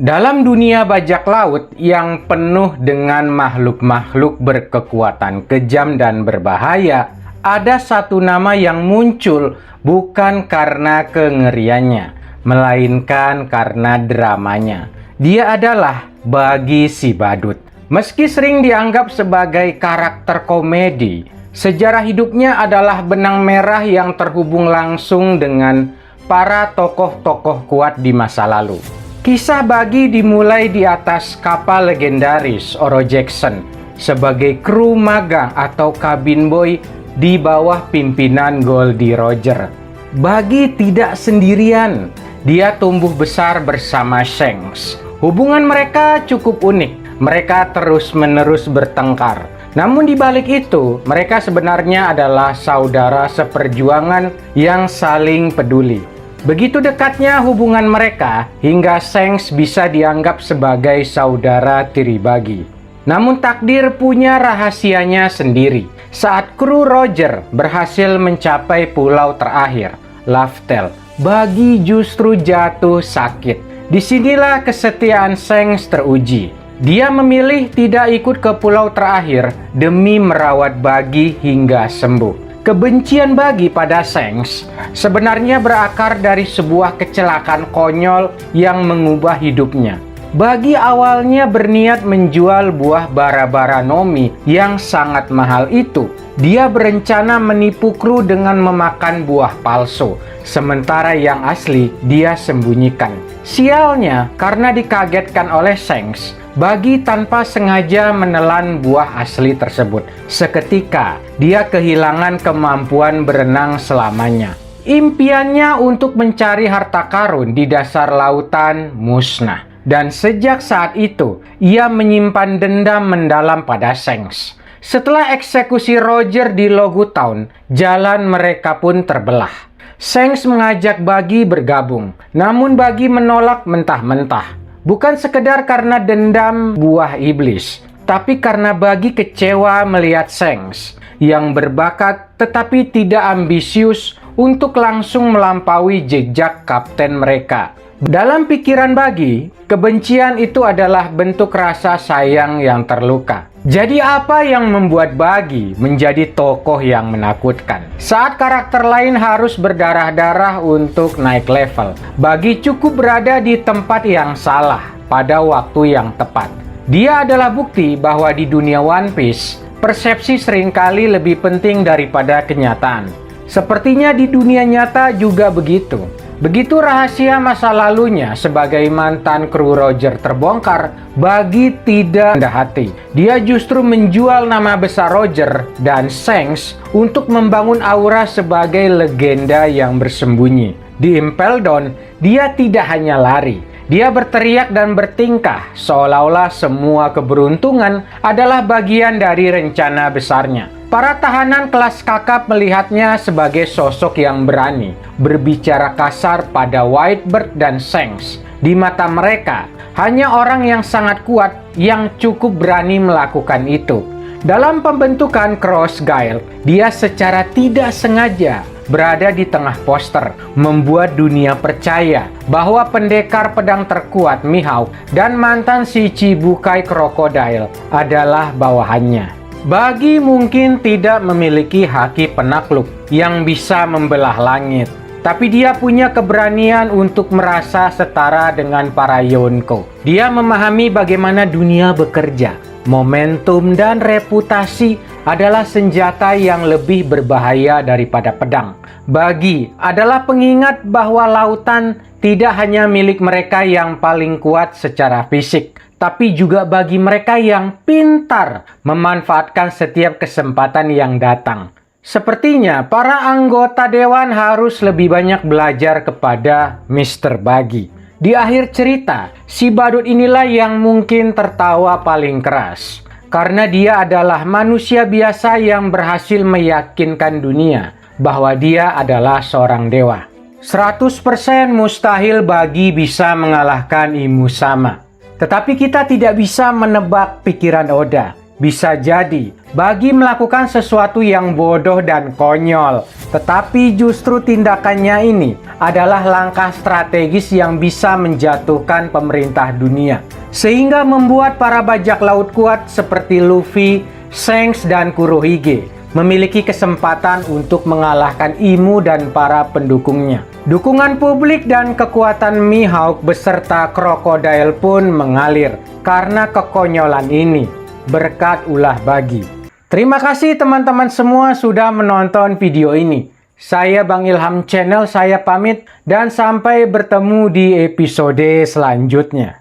Dalam dunia bajak laut yang penuh dengan makhluk-makhluk berkekuatan kejam dan berbahaya, ada satu nama yang muncul bukan karena kengeriannya, melainkan karena dramanya. Dia adalah Bagi si Badut. Meski sering dianggap sebagai karakter komedi, sejarah hidupnya adalah benang merah yang terhubung langsung dengan para tokoh-tokoh kuat di masa lalu. Kisah Bagi dimulai di atas kapal legendaris Oro Jackson sebagai kru magang atau cabin boy di bawah pimpinan Goldie Roger. Bagi tidak sendirian, dia tumbuh besar bersama Shanks. Hubungan mereka cukup unik, mereka terus-menerus bertengkar. Namun di balik itu, mereka sebenarnya adalah saudara seperjuangan yang saling peduli. Begitu dekatnya hubungan mereka hingga Shanks bisa dianggap sebagai saudara tiri Bagi. Namun takdir punya rahasianya sendiri. Saat kru Roger berhasil mencapai pulau terakhir, Laftel, Bagi justru jatuh sakit. Disinilah kesetiaan Shanks teruji. Dia memilih tidak ikut ke pulau terakhir demi merawat Bagi hingga sembuh. Kebencian Bagi pada Shanks sebenarnya berakar dari sebuah kecelakaan konyol yang mengubah hidupnya. Bagi awalnya berniat menjual buah bara-bara Nomi yang sangat mahal itu. Dia berencana menipu kru dengan memakan buah palsu, sementara yang asli dia sembunyikan. Sialnya, karena dikagetkan oleh Shanks, Bagi tanpa sengaja menelan buah asli tersebut. Seketika, dia kehilangan kemampuan berenang selamanya. Impiannya untuk mencari harta karun di dasar lautan musnah. Dan sejak saat itu, ia menyimpan dendam mendalam pada Shanks. Setelah eksekusi Roger di Logu Town, jalan mereka pun terbelah. Shanks mengajak Bagi bergabung, namun Bagi menolak mentah-mentah. Bukan sekedar karena dendam buah iblis, tapi karena Bagi kecewa melihat Shanks yang berbakat tetapi tidak ambisius untuk langsung melampaui jejak kapten mereka. Dalam pikiran Bagi, kebencian itu adalah bentuk rasa sayang yang terluka. Jadi apa yang membuat Bagi menjadi tokoh yang menakutkan? Saat karakter lain harus berdarah-darah untuk naik level, Bagi cukup berada di tempat yang salah pada waktu yang tepat. Dia adalah bukti bahwa di dunia One Piece, persepsi seringkali lebih penting daripada kenyataan. Sepertinya di dunia nyata juga begitu. Begitu rahasia masa lalunya sebagai mantan kru Roger terbongkar, Bagi tidak rendah hati. Dia justru menjual nama besar Roger dan Shanks untuk membangun aura sebagai legenda yang bersembunyi. Di Impel Down, dia tidak hanya lari. Dia berteriak dan bertingkah seolah-olah semua keberuntungan adalah bagian dari rencana besarnya. Para tahanan kelas kakap melihatnya sebagai sosok yang berani, berbicara kasar pada Whitebird dan Shanks. Di mata mereka, hanya orang yang sangat kuat yang cukup berani melakukan itu. Dalam pembentukan Cross Guild, dia secara tidak sengaja berada di tengah poster, membuat dunia percaya bahwa pendekar pedang terkuat Mihawk dan mantan si Chibukai Crocodile adalah bawahannya. Bagi mungkin tidak memiliki haki penakluk yang bisa membelah langit, tapi dia punya keberanian untuk merasa setara dengan para Yonko. Dia memahami bagaimana dunia bekerja. Momentum dan reputasi adalah senjata yang lebih berbahaya daripada pedang. Bagi adalah pengingat bahwa lautan tidak hanya milik mereka yang paling kuat secara fisik, tapi juga bagi mereka yang pintar memanfaatkan setiap kesempatan yang datang. Sepertinya para anggota dewan harus lebih banyak belajar kepada Mr. Bagi. Di akhir cerita, si badut inilah yang mungkin tertawa paling keras. Karena dia adalah manusia biasa yang berhasil meyakinkan dunia bahwa dia adalah seorang dewa. 100% mustahil Bagi bisa mengalahkan Imusama. Tetapi kita tidak bisa menebak pikiran Oda. Bisa jadi Buggy melakukan sesuatu yang bodoh dan konyol, tetapi justru tindakannya ini adalah langkah strategis yang bisa menjatuhkan pemerintah dunia, sehingga membuat para bajak laut kuat seperti Luffy, Shanks, dan Kurohige memiliki kesempatan untuk mengalahkan Imu dan para pendukungnya. Dukungan publik dan kekuatan Mihawk beserta Crocodile pun mengalir karena kekonyolan ini berkat ulah Buggy. Terima kasih teman-teman semua sudah menonton video ini. Saya Bang Ilham Channel, saya pamit dan sampai bertemu di episode selanjutnya.